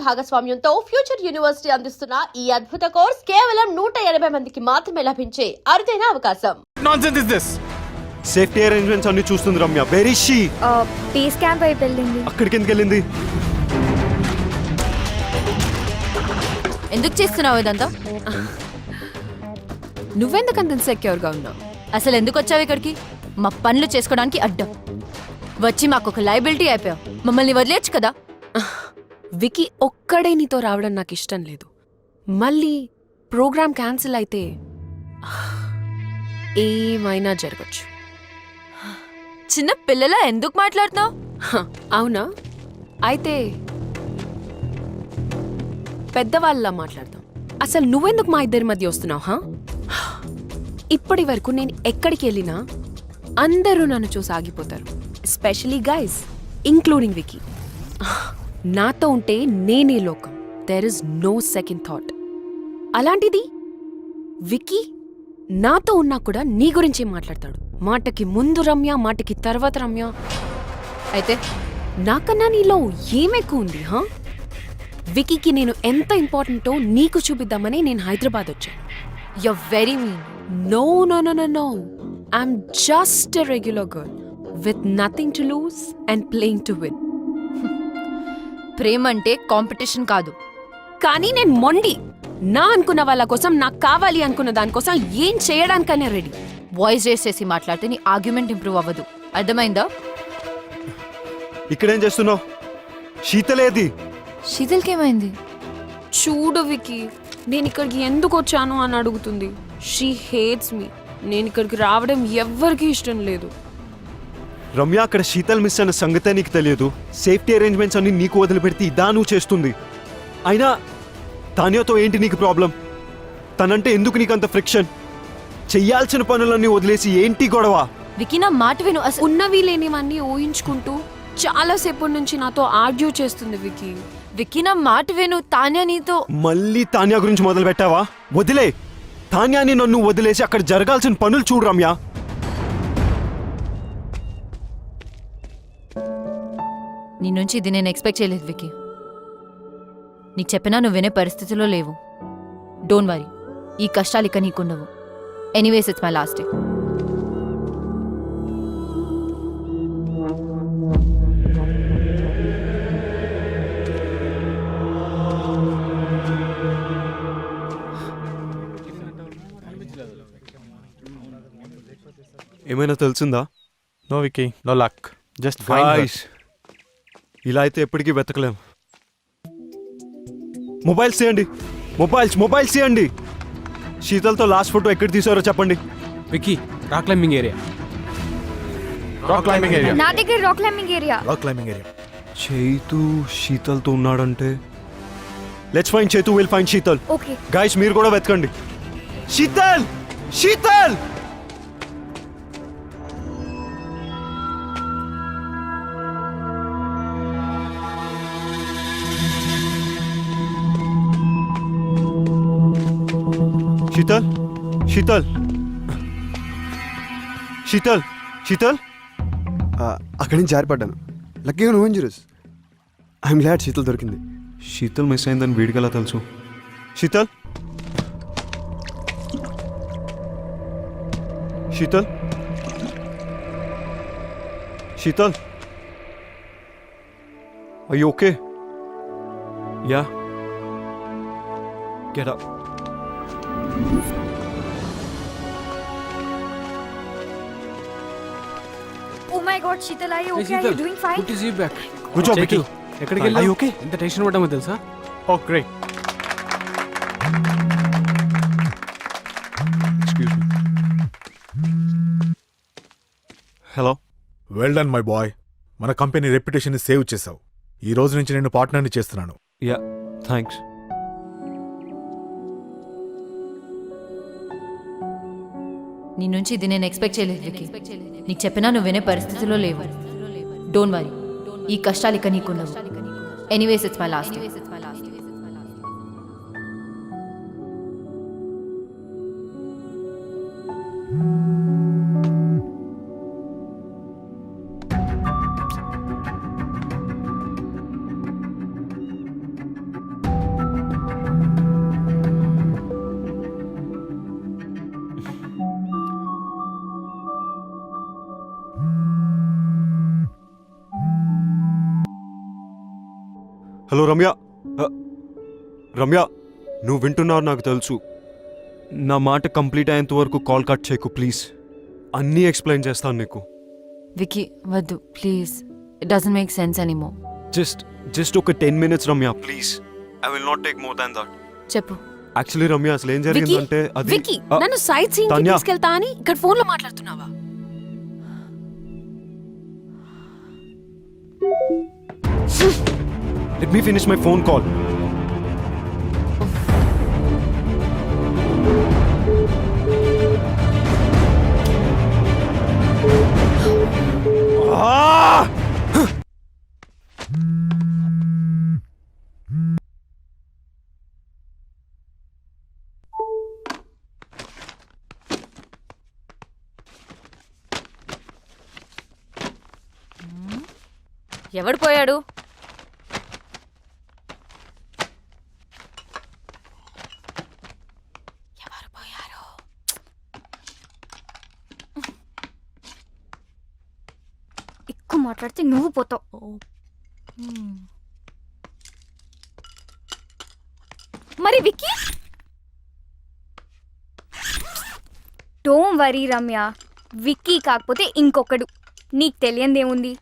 భాగస్వామ్యంతో future university అందిస్తున్న ఈ అద్భుత కోర్స్ కేవలం 180 మందికి మాత్రమే లభించే అరుదైన అవకాశం. Nonsense is this? Safety arrangements అన్ని చూస్తుంది Ramya. Very she base camp వైపు వెళ్ళింది. అక్కడికి ఎందుకు వెళ్ళింది? ఎందుకు చేస్తున్నావు ఇదంతా? నువ్వెందుకంత ఇన్సెక్యూర్గా ఉన్నావు? అసలు ఎందుకు వచ్చావు ఇక్కడికి? మా పనులు చేసుకోవడానికి అడ్డం వచ్చి మాకు ఒక లయబిలిటీ అయిపోయావు. మమ్మల్ని వదిలేచ్చు కదా. వికీ ఒక్కడే నీతో రావడం నాకు ఇష్టం లేదు. మళ్ళీ ప్రోగ్రామ్ క్యాన్సిల్ అయితే ఏమైనా జరగచ్చు. చిన్న పిల్లలా ఎందుకు మాట్లాడుతున్నావు? అవునా? అయితే పెద్దవాళ్ళలా మాట్లాడతాం. అసలు నువ్వెందుకు మా ఇద్దరి మధ్య వస్తున్నావు? ఇప్పటి వరకు నేను ఎక్కడికి వెళ్ళినా అందరూ నన్ను చూసి ఆగిపోతారు, ఎస్పెషలీ గైస్, ఇంక్లూడింగ్ వికీ. నాతో ఉంటే నేనే లోకం. There is no second thought. అలాంటిది వికీ నాతో ఉన్నా కూడా నీ గురించే మాట్లాడతాడు. మాటకి ముందు రమ్య, మాటకి తర్వాత రమ్య. అయితే నాకన్నా నీలో ఏమెక్కువ ఉంది? వికీకి నేను ఎంత ఇంపార్టెంటో నీకు చూపిద్దామని నేను హైదరాబాద్ వచ్చాను. You're very mean. No. I'm just a regular girl with nothing to lose and playing to win. ప్రేమ అంటే కాంపిటీషన్ కాదు. కానీ నేను మొండి. నా అనుకున్న వాళ్ళ కోసం, నాకు కావాలి అనుకున్న దానికోసం ఏం చేయడానికైనా రెడీ. వాయిస్ రేస్ చేసి మాట్లాడితే నీ ఆర్గ్యుమెంట్ ఇంప్రూవ్ అవ్వదు. అర్థమైందా? ఇక్కడేం చేస్తున్నావు? శీతలేది? శీతల్కి ఏమైంది? చూడు వికీ, నేను ఇక్కడికి ఎందుకు వచ్చాను అని అడుగుతుంది. She hates me. నేను ఇక్కడికి రావడం ఎవ్వరికీ ఇష్టం లేదు. రమ్య, అక్కడ శీతల్ మిస్ అన్న సంగతే నీకు తెలియదు. సేఫ్టీ అరేంజ్మెంట్స్ అన్ని నీకు వదిలిపెడితే ఇదా నువ్వు చేస్తుంది. అయినా తాన్యాతో ఏంటి నీకు ప్రాబ్లం? తనంటే ఎందుకు నీకంత ఫ్రిక్షన్? చెయ్యాల్సిన పనులన్నీ వదిలేసి ఏంటి గొడవ? వికీ నా మాట విను. ఉన్నవి లేనివన్నీ ఊహించుకుంటూ చాలాసేపటి నుంచి నాతో ఆర్గ్యూ చేస్తుంది వికీ. వికీ నా మాట విను. తాన్యా నీతో. మళ్ళీ తాన్యా గురించి మొదలు పెట్టావా? వదిలే. తాన్యాని నన్ను వదిలేసి అక్కడ జరగాల్సిన పనులు చూడు రమ్య. నీ నుంచి ఇది నేను ఎక్స్పెక్ట్ చేయలేదు వికీ. నీకు చెప్పినా నువ్వు వినే పరిస్థితిలో లేవు. డోంట్ వరీ, ఈ కష్టాలు ఇక నీకుండవు. Anyways it's my last day. ఏమైనా తెలిసిందా? No Vicky, no luck. Just guys, ఇలా అయితే ఎప్పటికీ వెతకలేం. మొబైల్స్ చేయండి. మొబైల్స్ చేయండి. శీతల్తో లాస్ట్ ఫోటో ఎక్కడ తీసారో చెప్పండి. Vicky, rock climbing area. నా దగ్గర రాక్ క్లైంబింగ్ ఏరియా. చైతు శీతల్తో ఉన్నాడంటే let's find Chaitu, will find Sheetal. Okay guys, మీరు కూడా వెతకండి. శీతల్! శీతల్ అక్కడి నుంచి జారిపడ్డాను. లక్కీగా నువ్వు ఇంజూరియస్. ఐఎమ్ గ్లాడ్ శీతల్ దొరికింది. శీతల్ మిస్ అయిందని వీడికి ఎలా తెలుసు? Sheetal are you okay? Yeah, get up. Oh my god, Sheetal, are you okay? Are you doing fine? Good to see you back. Good job, Vicky. ఎక్కడికి Are you వెళ్ళావు? okay? ఎంత tension పడ్డామో తెలుసా? Oh great. Excuse me. Hello. Well done my boy. మన company reputation save చేశావు. ఈ రోజు నుంచి నేను పార్ట్నర్ని చేస్తున్నాను. Yeah, thanks. నీ నుంచి ఇది నేను ఎక్స్పెక్ట్ చేయలేదు వికీ. నీకు చెప్పినా నువ్వు వినే పరిస్థితిలో లేవు. డోంట్ వరీ, ఈ కష్టాలు ఇక నీకుండవు. Anyways it's my last day. Hello Ramya. Ramya, నువ్వు వింటున్నావు నాకు తెలుసు. నా మాట కంప్లీట్ అయ్యేంత వరకు కాల్ కట్ చేయకు ప్లీజ్. అన్నీ ఎక్స్ప్లెయిన్ చేస్తాను నీకు. వికీ వద్దు please, it doesn't make sense anymore. Just ఒక 10 minutes Ramya please. I will not take more than that. చెప్పు. యాక్చువల్లీ రమ్య అసలు ఏం వికీ జరిగిందంటే అది వికీ నన్ను సైట్ సీయింగ్ కి తాన్యా. తీసుకెళ్తా అని ఇక్కడ ఫోన్ లో మాట్లాడుతున్నావా? Let me finish my phone call. ఎవడు పోయాడు? ఎవరు పోయారు? ఎక్కువ మాట్లాడితే నువ్వు పోతావు. మరి విక్కీ? డోంట్ వరీ రమ్య, విక్కీ కాకపోతే ఇంకొకడు. నీకు తెలియందేముంది,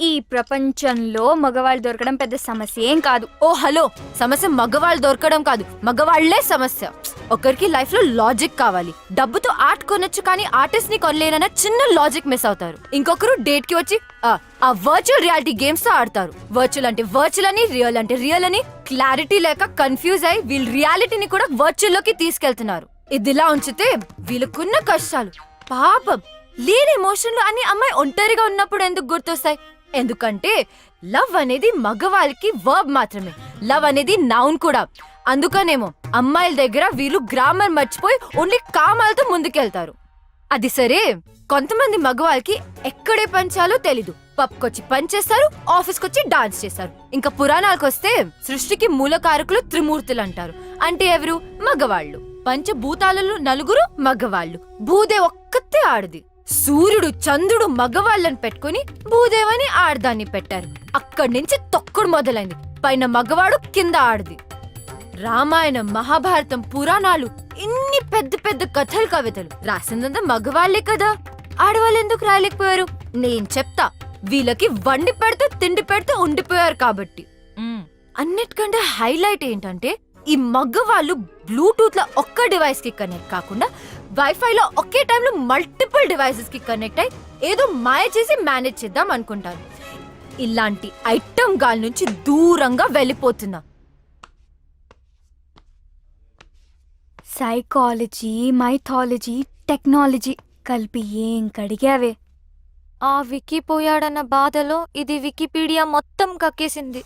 ఈ ప్రపంచంలో మగవాళ్ళు దొరకడం పెద్ద సమస్య ఏం కాదు. ఓ హలో, సమస్య మగవాళ్ళు దొరకడం కాదు, మగవాళ్లే సమస్య. ఒకరికి లైఫ్ లో లాజిక్ కావాలి. డబ్బుతో ఆర్ట్ కొనొచ్చు కానీ ఆర్టిస్ట్ ని కొనలేనన్న చిన్న లాజిక్ మిస్ అవుతారు. ఇంకొకరు డేట్ కి వచ్చి ఆ వర్చువల్ రియాలిటీ గేమ్స్ తో ఆడతారు. వర్చువల్ అంటే వర్చువల్ అని, రియల్ అంటే రియల్ అని క్లారిటీ లేక కన్ఫ్యూజ్ అయి వీళ్ళు రియాలిటీని కూడా వర్చువల్ లోకి తీసుకెళ్తున్నారు. ఇదిలా ఉంచితే వీళ్ళకున్న కష్టాలు పాపం లేని ఎమోషన్లు అన్ని అమ్మాయి ఒంటరిగా ఉన్నప్పుడు ఎందుకు గుర్తొస్తాయి? ఎందుకంటే లవ్ అనేది మగవాళ్ళకి వర్బ్ మాత్రమే, లవ్ అనేది నౌన్ కూడా. అందుకనేమో అమ్మాయిల దగ్గర వీళ్ళు గ్రామర్ మర్చిపోయి ఓన్లీ కామాలతో ముందుకెళ్తారు. అది సరే, కొంతమంది మగవాళ్ళకి ఎక్కడే పంచాలో తెలీదు. పబ్కొచ్చి పంచేస్తారు, ఆఫీస్కొచ్చి డాన్స్ చేస్తారు. ఇంకా పురాణాలకొస్తే సృష్టికి మూలకారకులు త్రిమూర్తులు అంటారు. అంటే ఎవరు? మగవాళ్ళు. పంచభూతాలలో 4 మగవాళ్ళు, భూదే ఒక్కతే ఆడది. సూర్యుడు చంద్రుడు మగవాళ్ళని పెట్టుకుని భూదేవని ఆడదాన్ని పెట్టారు. అక్కడి నుంచి తొక్కుడు మొదలైంది. పైన మగవాడు, కింద ఆడది. రామాయణం, మహాభారతం, పురాణాలు, ఇన్ని పెద్ద పెద్ద కథలు, కవితలు రాసిందంతా మగవాళ్లే కదా. ఆడవాళ్ళు ఎందుకు రాయలేకపోయారు? నేను చెప్తా. వీళ్ళకి వండి పెడితే తిండి పెడితే ఉండిపోయారు కాబట్టి. అన్నిటికంటే హైలైట్ ఏంటంటే ఈ మగవాళ్ళు బ్లూటూత్ లో ఒక్క డివైస్ కి కనెక్ట్ కాకుండా వైఫై లో ఒకే టైంలో మల్టిపుల్ డివైసెస్ కి కనెక్ట్ అయి ఏదో మాయ చేసి మేనేజ్ చేద్దాం అనుకుంటారు. ఇలాంటి ఐటమ్ గాల్ నుంచి దూరంగా వెళ్ళిపోతున్నా. సైకాలజీ, మైథాలజీ, టెక్నాలజీ కలిపి ఏం కడిగావే. ఆ వికీ పోయాడన్న బాధలో ఇది వికీపీడియా మొత్తం కక్కేసింది.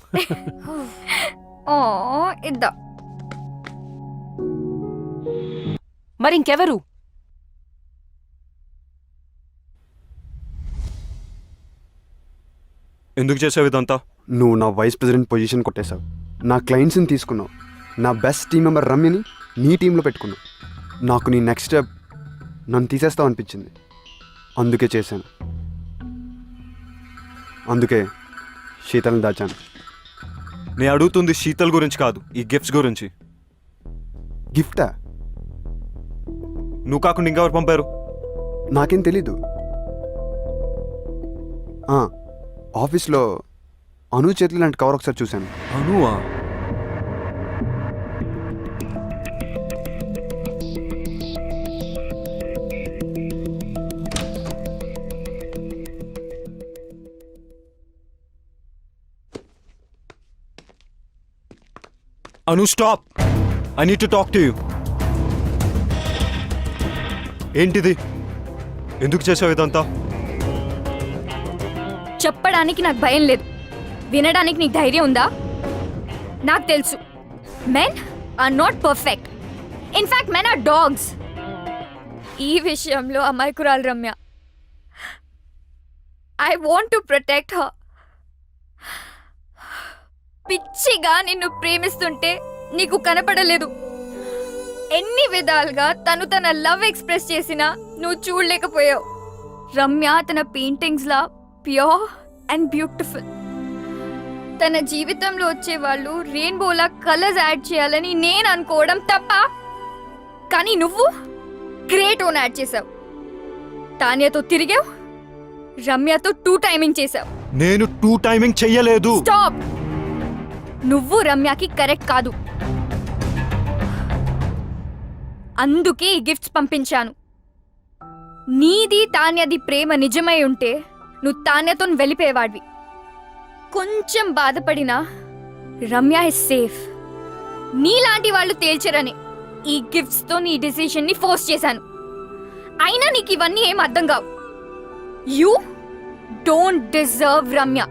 ఓ ఇద్దా. మరి ఇంకెవరు? ఎందుకు చేసావు ఇదంతా? నువ్వు నా వైస్ ప్రెసిడెంట్ పొజిషన్ కొట్టేశావు, నా క్లయింట్స్ని తీసుకున్నావు, నా బెస్ట్ టీం మెంబర్ రమ్యని నీ టీంలో పెట్టుకున్నావు. నాకు నీ నెక్స్ట్ స్టెప్ నన్ను తీసేస్తావు అనిపించింది, అందుకే చేశాను. అందుకే శీతల్ని దాచాను. నేను అడుగుతుంది శీతల్ గురించి కాదు, ఈ గిఫ్ట్స్ గురించి. గిఫ్టా? నువ్వు కాకుండా ఇంకెవరు పంపారు? నాకేం తెలీదు. ఆఫీస్లో అను చేతులు లాంటి కవర్ ఒకసారి చూశాను. అనువా? Anu stop, I need to talk to you. ఏంటిది? ఎందుకు చేసావు ఇదంతా? చెప్పడానికి నాకు భయం లేదు, వినడానికి నీకు ధైర్యం ఉందా? నాకు తెలుసు, men are not perfect. In fact men are dogs. ఈ విషయంలో అమాయకురాలు Ramya. I want to protect her. పిచ్చిగా నిన్ను ప్రేమిస్తుంటే నీకు కనపడలేదు. ఎన్ని విధాలుగా తను తన లవ్ ఎక్స్ప్రెస్ చేసినా నువ్వు చూడలేకపోయావు. రమ్య తన paintings law pure and beautiful. తన జీవితంలో వచ్చే వాళ్ళు రెయిన్బోలా కలర్స్ యాడ్ చేయాలని నేను అనుకోవడం తప్ప, కానీ నువ్వు గ్రేట్ ఓన్ యాడ్ చేసావు. తాన్యతో తిరిగావు, రమ్యతో 2 టైమింగ్ చేసావు. నేను 2 టైమింగ్ చెయ్యలేదు. స్టాప్. నువ్వు రమ్యకి కరెక్ట్ కాదు, అందుకే ఈ గిఫ్ట్స్ పంపించాను. నీది తాన్యది ప్రేమ నిజమై ఉంటే నువ్వు తాన్యతో వెళ్ళిపోయేవాడివి. కొంచెం బాధపడినా రమ్య ఇస్ సేఫ్. నీలాంటి వాళ్ళు తేల్చరని ఈ గిఫ్ట్స్ తో నీ డిసిషన్ ని ఫోర్స్ చేశాను. అయినా నీకు ఇవన్నీ ఏం అర్థం కావు. You don't deserve Ramya.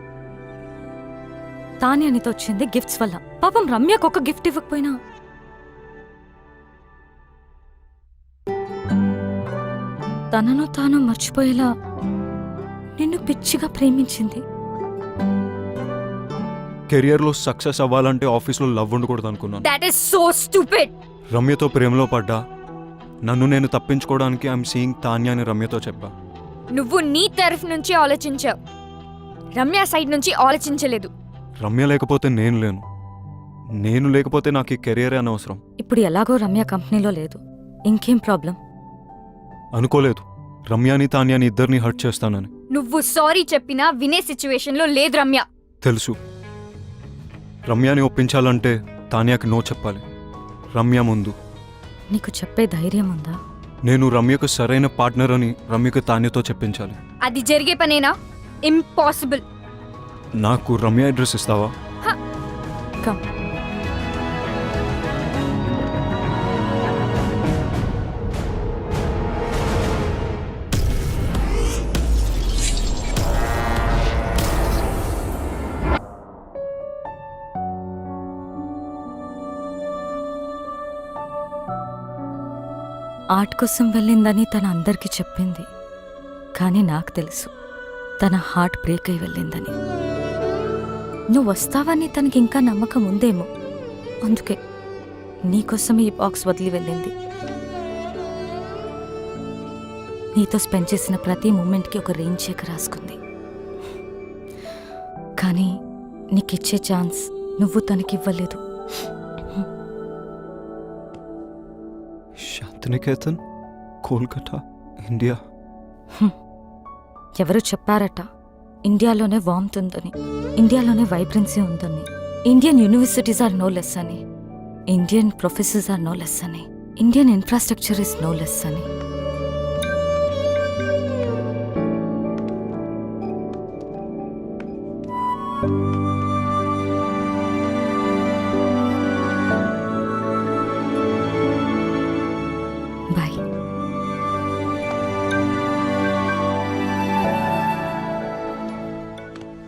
తానే అనితో వచ్చింది గిఫ్ట్స్ వల్ల. పాపం రమ్యకు ఒక గిఫ్ట్ ఇవ్వకపోయినా తనను తాను మర్చిపోయేలా నిన్ను పిచ్చిగా ప్రేమించింది. కెరియర్లో సక్సెస్ అవ్వాలంటే ఆఫీస్లో లవ్ ఉండకూడదు అనుకున్నాను. That is so stupid. రమ్యతో ప్రేమలో పడ్డా. నన్ను నేను తప్పించుకోవడానికి ఐఎమ్ సీయింగ్ తాన్య అని రమ్యతో చెప్పా. నువ్వు నీ తరఫు నుంచి ఆలోచించావు, రమ్య సైడ్ నుంచి ఆలోచించలేదు. రమ్య లేకపోతే నేను లేను. నేను లేకపోతే నాకు ఈ కెరియరే అనవసరం. ఇప్పుడు ఎలాగో రమ్య కంపెనీలో లేదు, ఇంకేం ప్రాబ్లం? అనుకోలేదు రమ్యాని తాన్యాని ఇద్దరిని హర్ట్ చేస్తానని. నువ్వు సారీ చెప్పినా వినే సిచ్యువేషన్ లో లేదు రమ్య. తెలుసు. రమ్యాని ఒప్పించాలంటే తాన్యాకి నో చెప్పాలి. రమ్య ముందు. నీకు చెప్పే ధైర్యం ఉందా? నేను రమ్యకు సరైన పార్ట్నర్ అని రమ్యకు తాన్యతో చెప్పించాలి. అది జరిగే పనేనా? ఇంపాసిబుల్. నాకు రమ్య అడ్రస్ ఇస్తావా? కమ్. ఆర్ట్ కోసం వెళ్ళిందని తన అందరికీ చెప్పింది, కానీ నాకు తెలుసు తన హార్ట్ బ్రేక్ అయి వెళ్ళిందని. నువ్వు వస్తావని తనకి ఇంకా నమ్మకం ఉందేమో, అందుకే నీకోసం ఈ బాక్స్ వదిలి వెళ్ళింది. నీతో స్పెండ్ చేసిన ప్రతి మూమెంట్కి ఒక రెయిన్ చెక్ రాసుకుంది. కానీ నీకిచ్చే ఛాన్స్ నువ్వు తనకివ్వలేదు. శాంతినికేతన్, కోల్కతా, ఇండియా. ఎవరు చెప్పారట ఇండియాలోనే వార్మ్త్ ఉందని, ఇండియాలోనే వైబ్రెన్సీ ఉందని, Indian universities are no less అని, Indian professors are no less అని, Indian infrastructure is no less అని. బాయ్.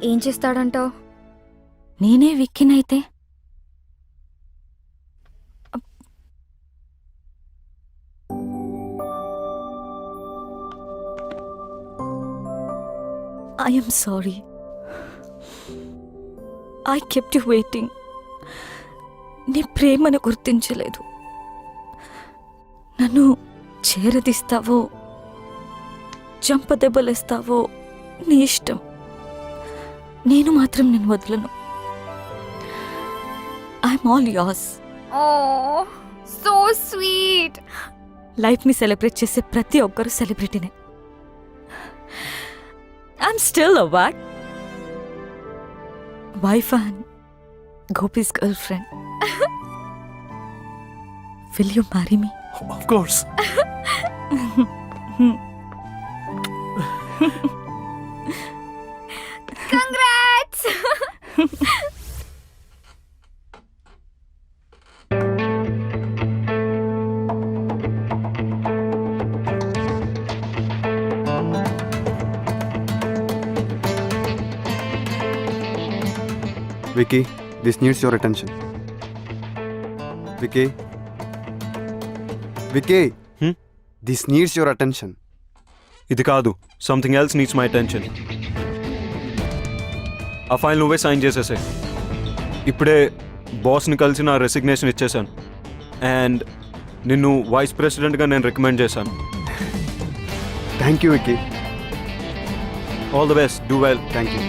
ఏం చేస్తాడంటావు? నేనే విక్కినైతే I am sorry. I kept you waiting. నీ ప్రేమను గుర్తించలేదు. నన్ను చేరదీస్తావో చంపదెబ్బలేస్తావో నీ ఇష్టం. నేను మాత్రం నేను వదలను. I'm all yours. Oh so sweet. లైఫ్ని సెలబ్రేట్ చేసే ప్రతి ఒక్కరూ సెలబ్రిటీనే. I'm still a what wife and Gopi's girlfriend. Will you marry me? Of course. Congrats. Vicky, this needs your attention. Vicky? Vicky? This needs your attention. ఇది కాదు, something else needs my attention. ఆ file నువ్వే sign చేసేసే. ఇప్పుడే బాస్ని కలిసి నా resignation ఇచ్చేసాను. And నిన్ను vice ప్రెసిడెంట్గా నేను రికమెండ్ చేశాను. Thank you, Vicky. All the best, do well. Thank you.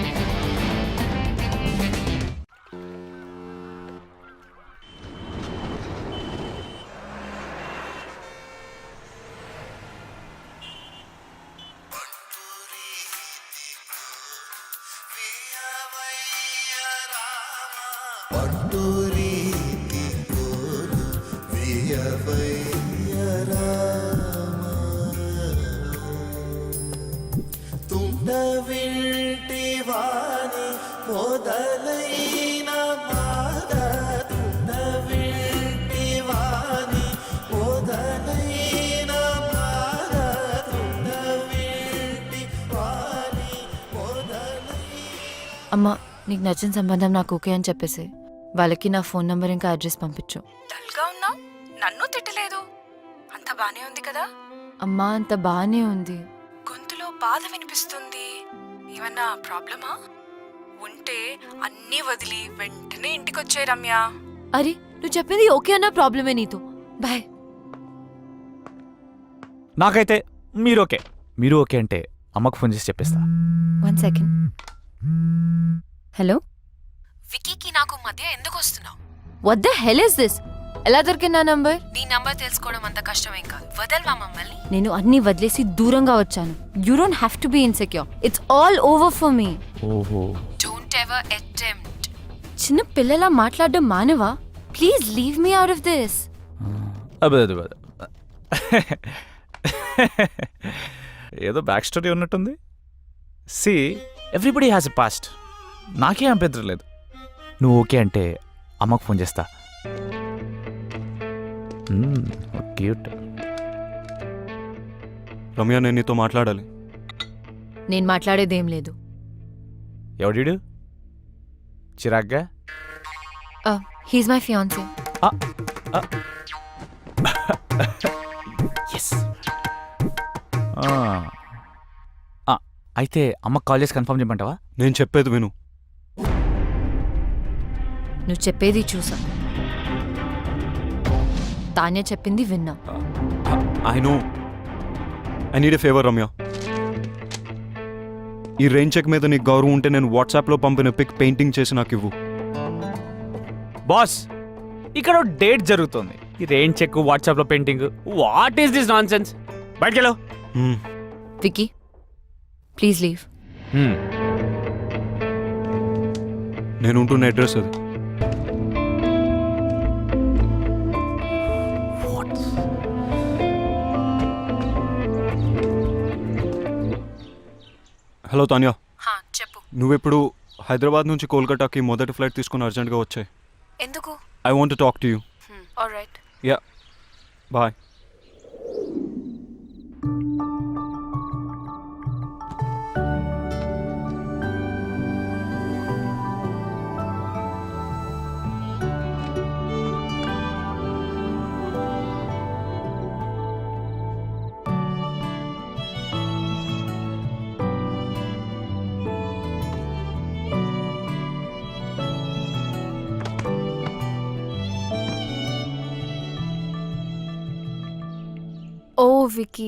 అమ్మా నీకు నచ్చిన సంబంధం నాకు ఓకే అని చెప్పేసి వాళ్ళకి నా ఫోన్ నంబర్ ఇంకా అడ్రస్ పంపించు. డల్గా ఉన్నావు, నన్ను తిట్టలేదు. అంత బానే ఉంది కదా? అమ్మా అంత బానే ఉంది. గొంతులో బాధ వినిపిస్తుంది. ఏమన్నా ప్రాబ్లమా? ఉంటే అన్నీ వదిలి వెంటనే ఇంటికొచ్చే రమ్య. అరే నువ్వు చెప్పింది ఓకే అన్న ప్రాబ్లమే నీతో. బాయ్. నాకైతే మీరు ఓకే అంటే అమ్మకు ఫోన్ చేసి చెప్పేస్తా. 1 సెకండ్. హలో, వికీకి నాకు మధ్య ఎందుకు వస్తున్నావు? What the hell is this? ఎలా దొరికింది నా నంబర్? నీ నంబర్ తెలుసుకోవడం అంత కష్టమేం కాదు. వదల్వా మమ్మల్ని. నేను అన్ని వదిలేసి దూరంగా వచ్చాను. You don't have to be insecure. It's all over for me. ఓహో, డోంట్ ఎవర్ అటెంప్ట్. చిన్న పిల్లలా మాట్లాడడం మానవా? Please leave me out of this. అబ్బా ఏదో బ్యాక్ స్టోరీ ఉన్నట్టుంది. See everybody has a past. నాకేం అభ్యంతరం లేదు. నువ్వు ఓకే అంటే అమ్మకు ఫోన్ చేస్తా. క్యూట్. రమ్య, నేను నీతో మాట్లాడాలి. నేను మాట్లాడేదేం లేదు. ఎవడీడు? చిరాగ్గా? He's my fiancee. ఎస్. అయితే అమ్మకు కాల్ చేసి కన్ఫర్మ్ చేయమంటావా? నేను చెప్పేది విను. నువ్వు చెప్పేది చూసా, తాన్య చెప్పింది విన్నా. I know. I need a favour Ramya. ఈ రెయిన్ చెక్ మీద నీకు గౌరవం ఉంటే నేను వాట్సాప్లో పంపిన పిక్ పెయింటింగ్ చేసి నాకు ఇవ్వు. బాస్, ఇక్కడ డేట్ జరుగుతుంది. ఈ రెయిన్ చెక్, వాట్సాప్లో painting, what is this nonsense? బయటకెళ్ళు. Vicky, please leave. నేను ఉంటున్న అడ్రస్ అది. హలో తాన్యా, చెప్పు. నువ్వెప్పుడు హైదరాబాద్ నుంచి కోల్కతాకి మొదటి ఫ్లైట్ తీసుకుని అర్జెంట్గా వచ్చాయి. ఎందుకు? I want to talk to you. Alright. Ya, bye. Oh Vicky,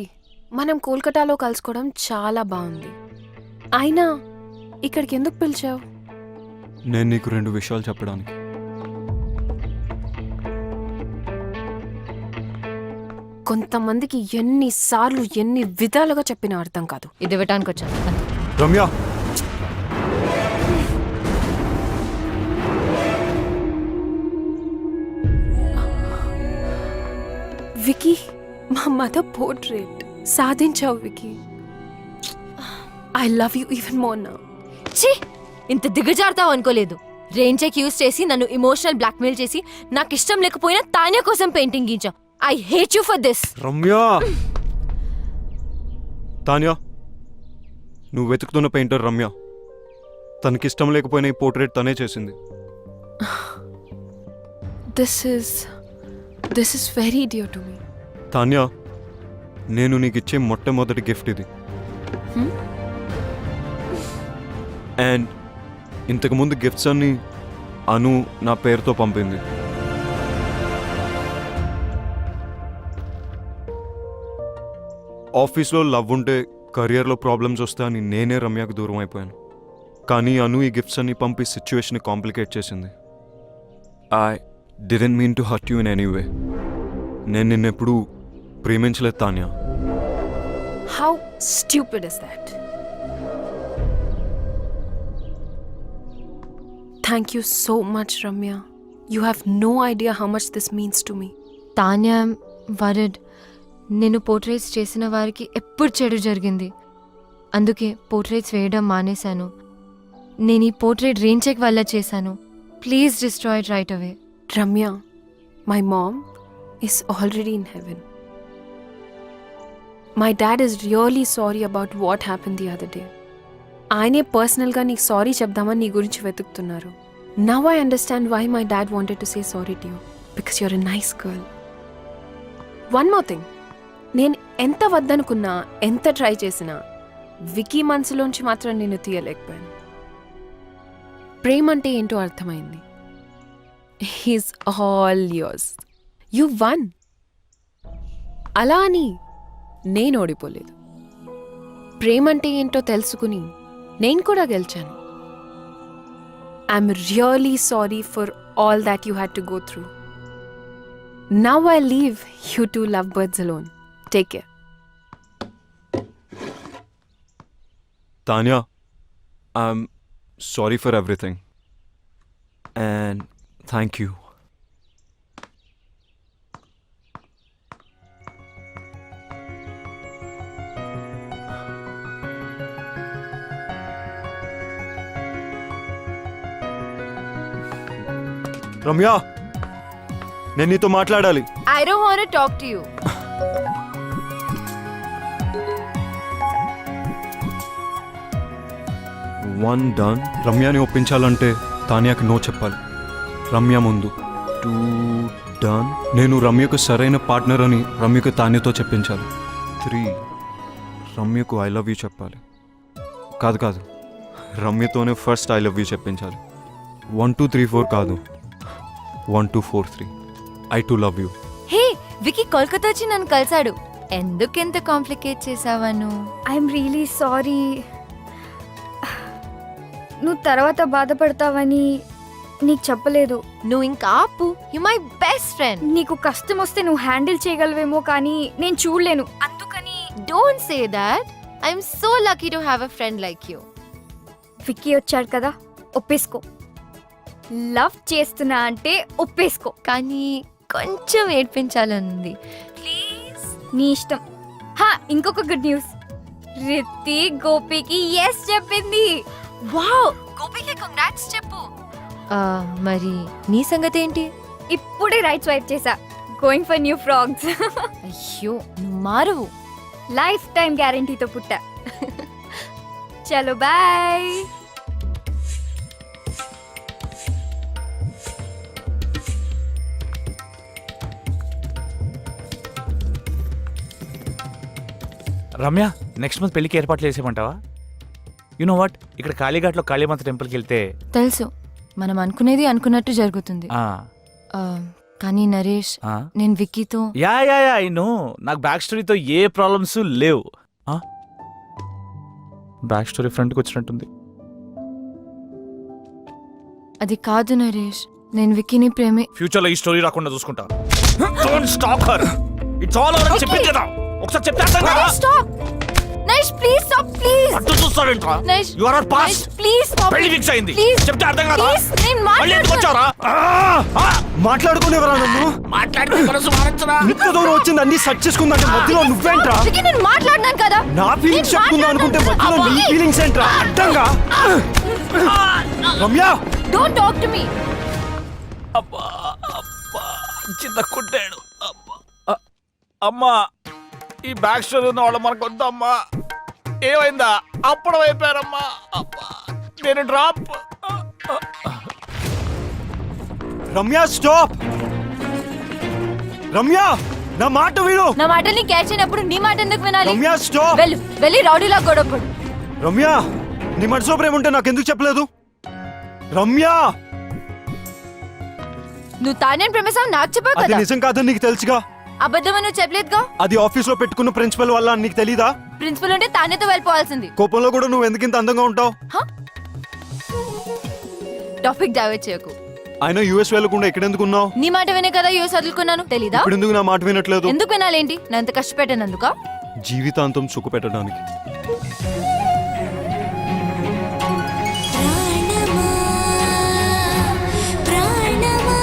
మనం కోల్కతాలో కలుసుకోవడం చాలా బాగుంది. అయినా ఇక్కడికి ఎందుకు పిలిచావు? నేను నీకు 2 విషయాలు చెప్పడానికి. కొంతమందికి ఎన్నిసార్లు ఎన్ని విధాలుగా చెప్పినా అర్థం కాదు. ఇది ఇవ్వటానికి వచ్చాను. రమ్య, వికీ, మా మదర్ పోర్ట్రేట్ సాధించావు Vicky. I love you even more now. ఛీ, ఇంత దిగజారుతావు అనుకోలేదు. రెయిన్ చెక్ యూస్ చేసి నన్ను ఇమోషనల్ బ్లాక్మెయిల్ చేసి నాకు ఇష్టం లేకపోయినా తాన్య కోసం పెయింటింగ్ గీంచావు. I hate you for this. Ramya. Tanya, నువ్వు వెతుకుతున్న పెయింటర్ రమ్య. తనకిష్టం లేకపోయినా ఈ పోర్ట్రేట్ తనే చేసింది. This is very dear to me. Tanya, నేను నీకు ఇచ్చే మొట్టమొదటి గిఫ్ట్ ఇది. అండ్ ఇంతకుముందు గిఫ్ట్స్ అన్ని అను నా పేరుతో పంపింది. ఆఫీస్లో లవ్ ఉంటే కెరియర్లో ప్రాబ్లమ్స్ వస్తాయని నేనే రమ్యకు దూరం అయిపోయాను. కానీ అను ఈ గిఫ్ట్స్ అన్ని పంపి సిచ్యువేషన్ కాంప్లికేట్ చేసింది. I didn't mean to hurt you in any way. నేను నిన్నెప్పుడు ప్రేమించలేదు Tanya. How stupid is that? Thank you so much Ramya. You have no idea how much this means to me. Tanya word నేను portraits చేసిన వారికి ఎప్పుడు చెడు జరిగింది. అందుకే పోర్ట్రేట్స్ వేయడం మానేశాను. నేను ఈ పోర్ట్రేట్ రెయిన్ చెక్ వల్ల చేశాను. Please destroy it right away. Ramya, my mom is already in heaven. My dad is really sorry about what happened the other day. ఆయనే పర్సనల్గా నీకు సారీ చెప్దామని నీ గురించి వెతుకుతున్నారు. Now I understand why my dad wanted to say sorry to you. Because you're a nice girl. One more thing. నేను ఎంత వద్దనుకున్నా, ఎంత ట్రై చేసినా వికీ మనసులోంచి మాత్రం నేను తీయలేకపోయాను. ప్రేమ అంటే ఏంటో అర్థమైంది. He's all yours. You won. అలా అని నేను ఓడిపోలేదు. ప్రేమ అంటే ఏంటో తెలుసుకుని నేను కూడా గెలిచాను. I'm really sorry for all that you had to go through. Now I leave you to love birds alone. Take care. Tanya, I'm sorry for everything. And thank you. Ramya, నేను నీతో మాట్లాడాలి. I don't want to talk to you. One done. రమ్యని ఒప్పించాలంటే తాన్యాకి no చెప్పాలి. రమ్య ముందు. Two done. నేను రమ్యకు సరైన పార్ట్నర్ అని రమ్యకు తాన్యతో చెప్పించాలి. 3 రమ్యకు ఐ లవ్ యూ చెప్పాలి. కాదు రమ్యతోనే ఫస్ట్ ఐ లవ్ యూ చెప్పించాలి. 1 2 3 4 కాదు, 1 2 4 3. I too love you. Hey, Vicky Kolkata వచ్చి నన్ను కలిశాడు. ఎందుకెంత కాంప్లికేట్ చేసావను? I'm really sorry. నువ్వు తర్వాత బాధపడతావని నీకు చెప్పలేదు. నువ్వు ఇంకా ఆపు. You my best friend. నీకు కష్టం వస్తే నువ్వు హ్యాండిల్ చేయగలవేమో కానీ నేను చూడలేను. అందుకని don't say that. I'm so lucky to have a friend like you. Vicky వచ్చాడు కదా, ఒప్పేసుకో. లవ్ చేస్తున్నా అంటే ఒప్పేసుకో. కానీ కొంచెం ఏడ్పించాలనుంది. ప్లీజ్, నీ ఇష్టం. ఇంకొక గుడ్ న్యూస్. రిత్తి గోపికి ఎస్ చెప్పింది. వావ్, గోపికి కంగ్రాట్స్ చెప్పు. మరి నీ సంగతి ఏంటి? ఇప్పుడే రైట్ స్వైప్ చేసా. Going for new frogs. అయ్యో, నువ్వు మారువు. లైఫ్ టైం గ్యారంటీతో పుట్టా. చలో బాయ్. రమ్య, నెక్స్ట్ మంత్ పెళ్లికి ఏర్పాట్లు చేసేమంటావా? యు నో వాట్, ఇక్కడ కాళీఘాట్లో కాళీమాత టెంపుల్కి వెళ్తే తెలుసు, మనం అనుకునేది అనుకున్నట్టు జరుగుతుంది. కానీ నరేష్, నేను విక్కీతో యా ఐ నో. నాకు బ్యాక్ స్టోరీతో ఏ ప్రాబ్లమ్స్ లేవు. బ్యాక్ స్టోరీ ఫ్రంట్కి వచ్చినట్టుంది. అది కాదు నరేష్, నేను విక్కీని ప్రేమే. ఫ్యూచర్లో ఈ స్టోరీ రాకుండా చూసుకుంటా. Don't stop her. It's all over. చెప్పింది కదా, ఒకసారి చెప్తే అర్థం కదా. Stop Naresh, please stop. Please అటు చూస్తావేంట్రా? Naresh, you are our past. Please stop. పెళ్లి ఫిక్స్ అయింది. ప్లీజ్ చెప్తే అర్థం కదా. ప్లీజ్, నేను మళ్ళీ ఎందుకు వచ్చావురా? మాట్లాడుకునేవరా నన్ను? మాట్లాడుకునే మనసు మారచ్చరా? ఇంత దూరం వచ్చింది అన్ని సెర్చ్ చేసుకుందంటే మధ్యలో నువ్వేంట్రా? విక్కీ, నేను మాట్లాడినాను కదా. నా ఫీలింగ్స్ చెప్పుకుందాం అనుకుంటే మధ్యలో నీ ఫీలింగ్స్ ఏంట్రా? అడ్డంగా. Ramya, don't talk to me. అబ్బా అబ్బా, చిన్న కుట్టాడు. అబ్బా అమ్మా, ఈ బ్యాక్ స్టోరీ ఉన్న వాళ్ళు మనకు వద్దమ్మా. ఏమైందా? అప్పుడు అయిపోయారమ్మా. అబ్బా, నేను డ్రాప్. రమ్య స్టాప్. రమ్య, నా మాట విను. నా మాటల్ని క్యాచ్ అయినప్పుడు నీ మాట ఎందుకు వినాలి? రమ్య స్టాప్. వెళ్ళి రౌడీలా గొడవపడు. రమ్య, నీ మనసులో ప్రేమ ఉంటే నాకెందుకు చెప్పలేదు? రమ్య, నువ్వు తానేం ప్రేమిస్తావు నాకు చెప్పావు అది కదా. నిజం కాదని నీకు తెలుసుగా. అబద్ధమని నువ్వు చెప్పలేదుగా. అది ఆఫీస్ లో పెట్టుకున్న ప్రిన్సిపల్ వల్ల అని నీకు తెలీదా? ప్రిన్సిపల్ ఉంటే తానేతో వెళ్ళిపోవాల్సింది. కోపంలో కూడా నువ్వు ఎందుకు ఇంత అందంగా ఉంటావు? టాపిక్ డైవర్ట్ చేయకు. ఆయన యూఎస్ వెళ్ళకుండా ఇక్కడ ఎందుకు ఉన్నావు? నీ మాట వినే కదా యూఎస్ వదులుకున్నాను, తెలీదా? ఇప్పుడు ఎందుకు నా మాట వినట్లేదు? ఎందుకు వినాలేంటి? నేను ఎంత కష్టపెట్టానందుక? జీవితాంతం సుఖ పెట్టడానికి. ప్రాణమా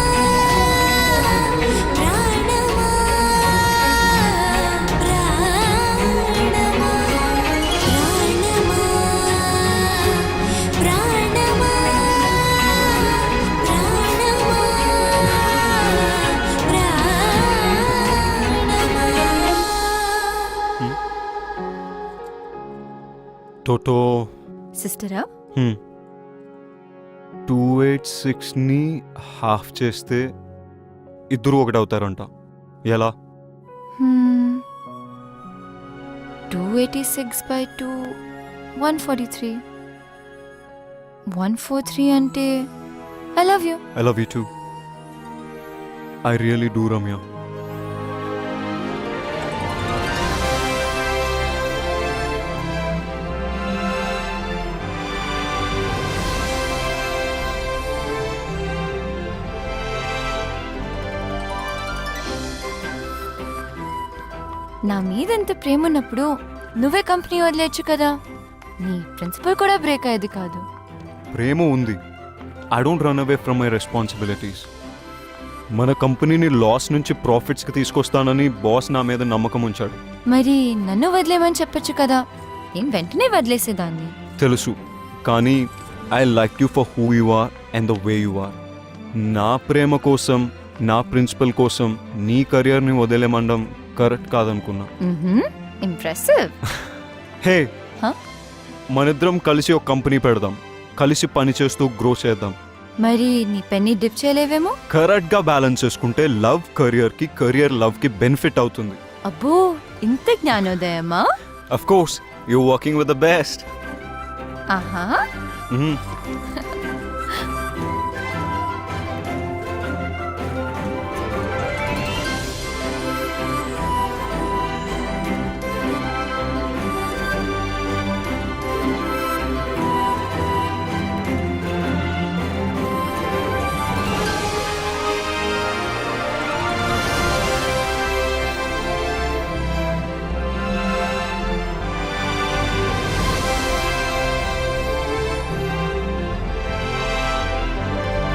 టోటో సిస్టరా 286ని హాఫ్ చేస్తే ఇద్దరు ఒకటి అవుతారంట. ఎలా? 286 by 2 143. 143 అంటే I love you. I love you two. I really do Ramya. నా మీద ఎంత ప్రేమ ఉన్నప్పుడు నువ్వే కంపెనీ వదిలేచ్చు కదా. నీ ప్రిన్సిపల్ కూడా బ్రేక్ అయ్యేది కాదు. ప్రేమ ఉంది. I don't run away from my responsibilities. మన కంపెనీని లాస్ నుంచి ప్రాఫిట్స్కి తీసుకొస్తానని బాస్ నా మీద నమ్మకం ఉంచాడు. మరి నన్ను వదిలేమని చెప్పొచ్చు కదా. నేను వెంటనే వదిలేసేదాన్ని. తెలుసు, కానీ I like you for who you are and the way you are. నా ప్రేమ కోసం, నా ప్రిన్సిపల్ కోసం నీ కెరియర్ని వదిలేమండం కరెక్ట్ కాదనుకున్నా. ఇంప్రెసివ్. Hey, Huh? మనిద్దరం కలిసి ఒక కంపెనీ పెడదాం. కలిసి పని చేస్తూ గ్రో చేద్దాం. మరి నీ పెన్ని డిప్ చేయలేవేమో. కరెక్ట్గా బ్యాలెన్స్ చేసుకుంటే లవ్ కెరియర్కి, కెరియర్ లవ్కి బెనిఫిట్ అవుతుంది. అబ్బో, ఇంత జ్ఞానోదయమా? Of course, you working with the best. ఆహా.